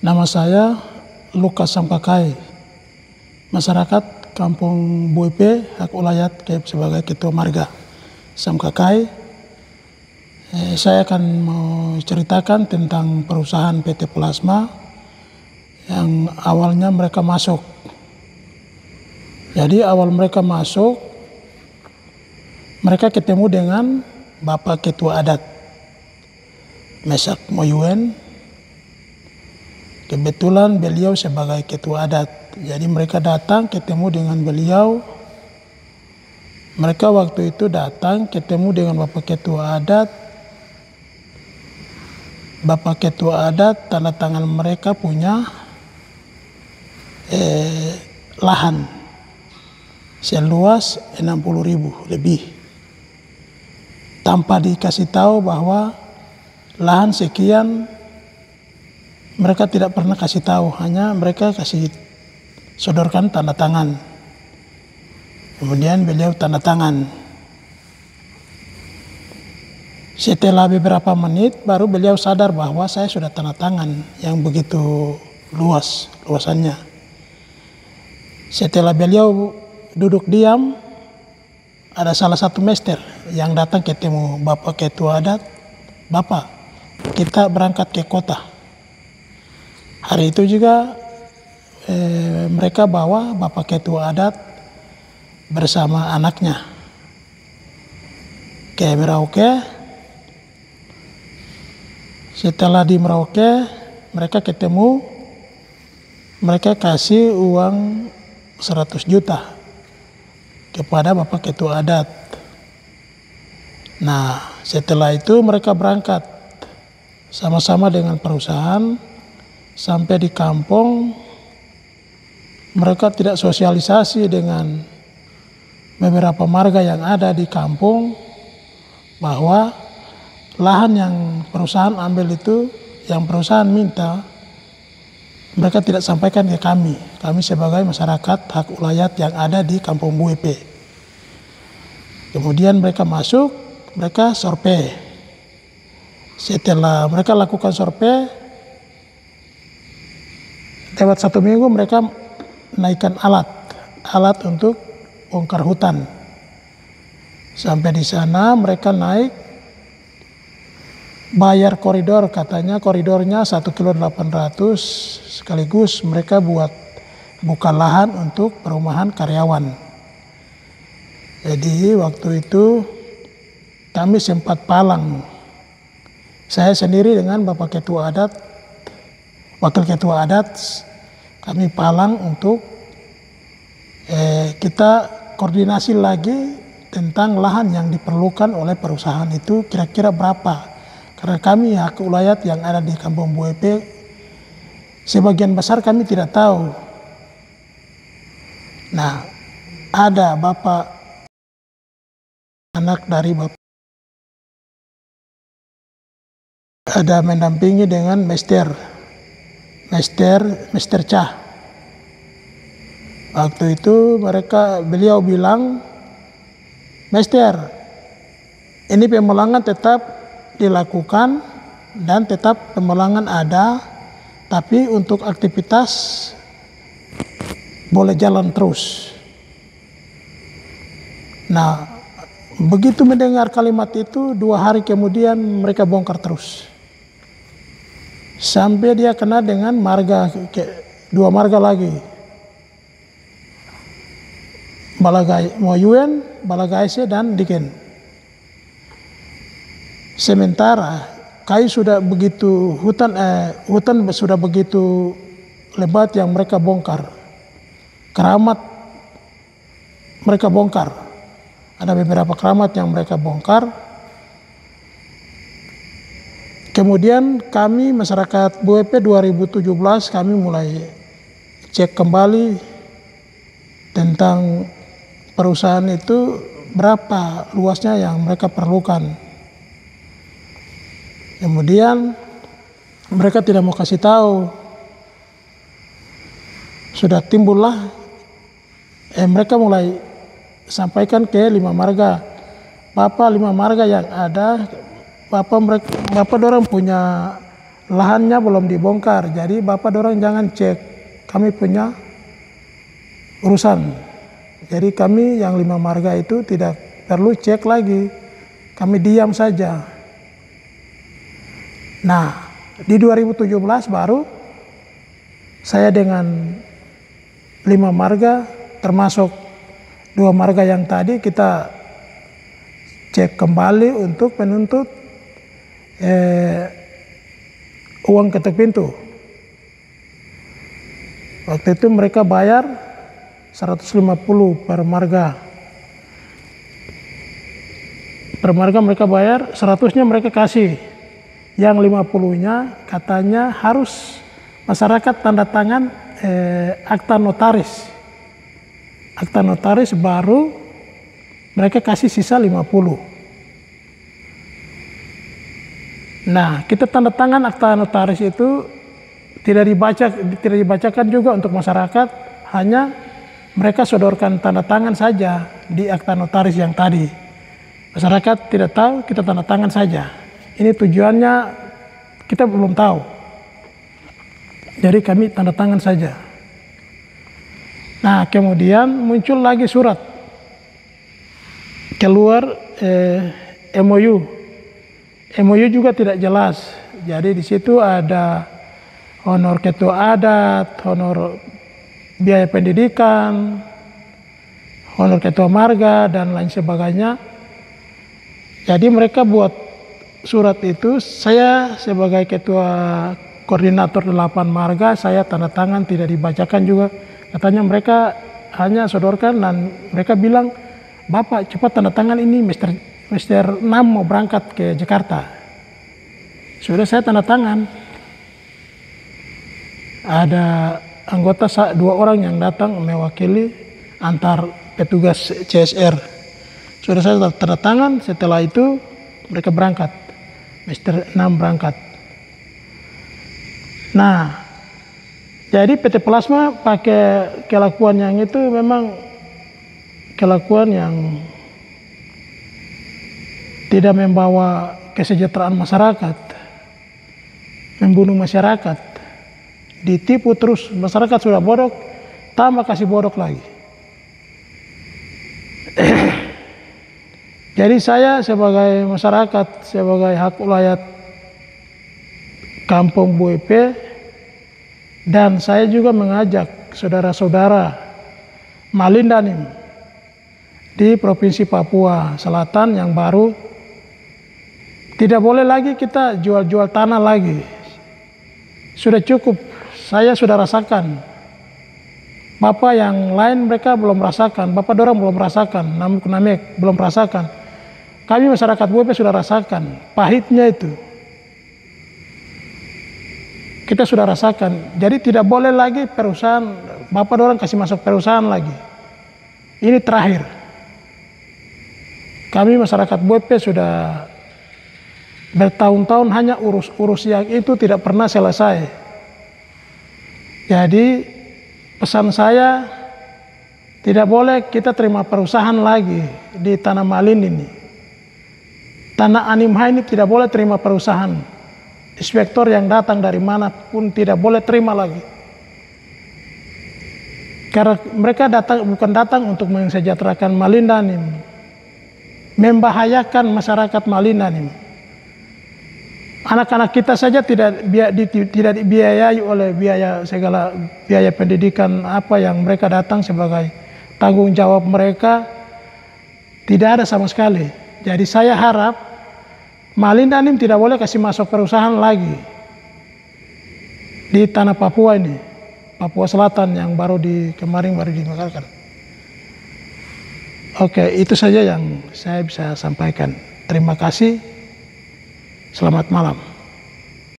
Nama saya Lukas Samkakai, masyarakat Kampung Buipe, Hak Ulayat sebagai Ketua Marga Samkakai. Saya akan mau ceritakan tentang perusahaan PT Plasma yang awalnya mereka masuk. Jadi awal mereka masuk, mereka ketemu dengan Bapak Ketua Adat, Mesak Moyuen. Kebetulan beliau sebagai Ketua Adat, jadi mereka datang ketemu dengan beliau. Mereka waktu itu datang ketemu dengan Bapak Ketua Adat. Bapak Ketua Adat tanda tangan mereka punya lahan seluas 60.000 lebih, tanpa dikasih tahu bahwa lahan sekian. Mereka tidak pernah kasih tahu, hanya mereka kasih sodorkan tanda tangan. Kemudian beliau tanda tangan. Setelah beberapa menit baru beliau sadar bahwa saya sudah tanda tangan yang begitu luasannya. Setelah beliau duduk diam, ada salah satu mester yang datang ketemu Bapak Ketua Adat. Bapak, kita berangkat ke kota. Hari itu juga mereka bawa Bapak Ketua Adat bersama anaknya ke Merauke. Setelah di Merauke, mereka ketemu, mereka kasih uang 100 juta kepada Bapak Ketua Adat. Nah, setelah itu mereka berangkat sama-sama dengan perusahaan. Sampai di kampung, mereka tidak sosialisasi dengan beberapa marga yang ada di kampung bahwa lahan yang perusahaan ambil itu, yang perusahaan minta, mereka tidak sampaikan ke kami. Kami sebagai masyarakat hak ulayat yang ada di Kampung Buipe. Kemudian mereka masuk, mereka survei. Setelah mereka lakukan survei, lewat 1 minggu mereka naikkan alat untuk bongkar hutan. Sampai di sana mereka naik, bayar koridor, katanya koridornya 1,8 km, sekaligus mereka buka lahan untuk perumahan karyawan. Jadi waktu itu kami sempat palang. Saya sendiri dengan Bapak Ketua Adat, Wakil Ketua Adat, kami palang untuk kita koordinasi lagi tentang lahan yang diperlukan oleh perusahaan itu kira-kira berapa. Karena kami hak ulayat yang ada di Kampung Buipe, sebagian besar kami tidak tahu. Nah, ada Bapak, anak dari Bapak, ada mendampingi dengan Mester Cah. Waktu itu beliau bilang, Mester, ini pemolangan tetap dilakukan dan tetap pemolangan ada, tapi untuk aktivitas boleh jalan terus. Nah, begitu mendengar kalimat itu, 2 hari kemudian mereka bongkar terus. Sampai dia kena dengan 2 marga lagi. Moyuen, Balagaise, dan Diken. Sementara kayu sudah begitu, hutan sudah begitu lebat yang mereka bongkar. Keramat mereka bongkar. Ada beberapa keramat yang mereka bongkar. Kemudian kami masyarakat Buipe 2017 kami mulai cek kembali tentang perusahaan itu berapa luasnya yang mereka perlukan. Kemudian mereka tidak mau kasih tahu. Sudah timbullah mereka mulai sampaikan ke 5 marga. Bapak 5 marga yang ada, Bapak dorang punya lahannya belum dibongkar, jadi bapak dorang jangan cek, kami punya urusan. Jadi kami yang 5 marga itu tidak perlu cek lagi, kami diam saja. Nah, di 2017 baru saya dengan 5 marga, termasuk 2 marga yang tadi, kita cek kembali untuk menuntut uang ketuk pintu. Waktu itu mereka bayar 150 per marga. Per marga mereka bayar, 100-nya mereka kasih. Yang 50-nya katanya harus masyarakat tanda tangan akta notaris. Akta notaris baru mereka kasih sisa 50. Nah, kita tanda tangan akta notaris itu tidak dibacakan juga untuk masyarakat, hanya mereka sodorkan tanda tangan saja di akta notaris yang tadi. Masyarakat tidak tahu, kita tanda tangan saja. Ini tujuannya kita belum tahu. Jadi kami tanda tangan saja. Nah, kemudian muncul lagi surat keluar MOU. MOU juga tidak jelas. Jadi di situ ada honor ketua adat, honor biaya pendidikan, honor ketua marga, dan lain sebagainya. Jadi mereka buat surat itu, saya sebagai ketua koordinator 8 marga, saya tanda tangan, tidak dibacakan juga. Katanya mereka hanya sodorkan dan mereka bilang, Bapak cepat tanda tangan ini, Mr. Nam mau berangkat ke Jakarta. Sudah saya tanda tangan. Ada anggota 2 orang yang datang mewakili antar petugas CSR. Sudah saya tanda tangan, setelah itu mereka berangkat. Mr. Nam berangkat. Nah, jadi PT Plasma pakai kelakuan yang itu memang kelakuan yang tidak membawa kesejahteraan masyarakat, membunuh masyarakat, ditipu terus, masyarakat sudah bodoh, tambah kasih bodoh lagi. Jadi saya sebagai masyarakat, sebagai hak ulayat Kampung Buepe, dan saya juga mengajak saudara-saudara Malindanim di Provinsi Papua Selatan yang baru, tidak boleh lagi kita jual-jual tanah lagi. Sudah cukup, saya sudah rasakan. Bapak yang lain mereka belum rasakan, bapak dorang belum rasakan, Namek belum rasakan. Kami masyarakat Buepe sudah rasakan pahitnya itu. Kita sudah rasakan. Jadi tidak boleh lagi perusahaan, bapak dorang kasih masuk perusahaan lagi. Ini terakhir. Kami masyarakat Buepe sudah bertahun-tahun hanya urus yang itu tidak pernah selesai. Jadi pesan saya, tidak boleh kita terima perusahaan lagi di Tanah Malin ini. Tanah Animha ini tidak boleh terima perusahaan. Inspektor yang datang dari mana pun tidak boleh terima lagi. Karena mereka bukan datang untuk mensejahterakan Malindanim, membahayakan masyarakat Malindanim. Anak-anak kita saja tidak dibiayai oleh segala biaya pendidikan apa yang mereka datang sebagai tanggung jawab mereka, tidak ada sama sekali. Jadi saya harap Malindanim tidak boleh kasih masuk perusahaan lagi di tanah Papua ini, Papua Selatan yang kemarin baru dimekarkan. Oke, itu saja yang saya bisa sampaikan. Terima kasih. Selamat malam.